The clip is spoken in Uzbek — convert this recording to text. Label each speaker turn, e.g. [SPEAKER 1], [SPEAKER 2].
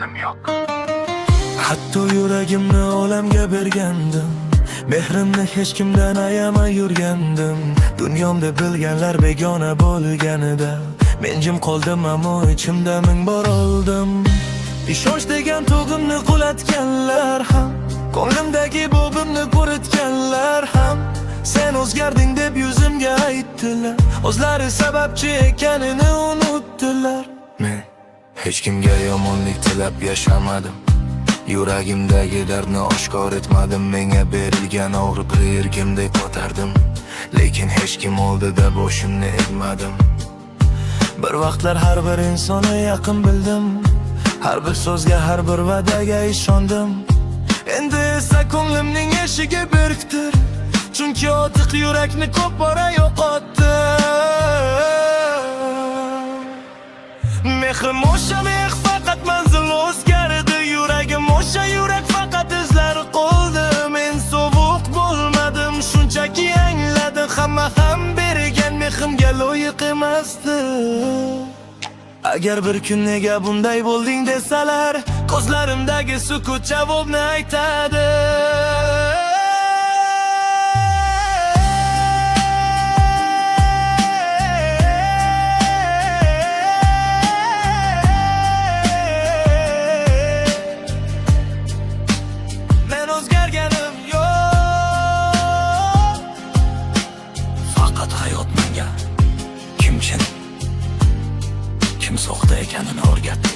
[SPEAKER 1] o'rganim yo'q.
[SPEAKER 2] Hatto yuragimni olamga bergandim, mehrimni hech kimdan ayamay yurgandim. Dunyomda bilganlar begona bo'lganida men jim qoldim, ammo ichimda ming bor oldim. Ishonch degan tug'imni qulatganlar ham, ko'nglimdagi bobimni quritganlar ham sen o'zgarding deb yuzimga aytdilar. O'zlari sababchi ekanini unutdilar. Men hech kimga yomonlik tilab yashamadim, yuragimdagi dardni oshkor etmadim. Menga berilgan og'riqni erkimdek ko'tardim, lekin hech kim oldida boshimni egmadim. Bir vaqtlar har bir insonni yaqin bildim, har bir so'zga, har bir va'daga ishondim. Endi esa ko'nglimning eshigi berkdir, chunki otiq yurakni ko'p bora yo'qotdi. Mehrim o'sha mehr, faqat manzil o'zgardi. Yuragim o'sha yurak, faqat izlari qoldi. Men sovuq bo'lmadim, shunchaki angladim. Hamma ham bergan mehrimga loyiq emasdi. Agar bir kun nega bunday bo'lding desalar, ko'zlarimdagi sukut javobni aytadi. Men o'zgarganim yo'q, faqat hayot menga kim chin, kim soxta ekanini o'rgatdi.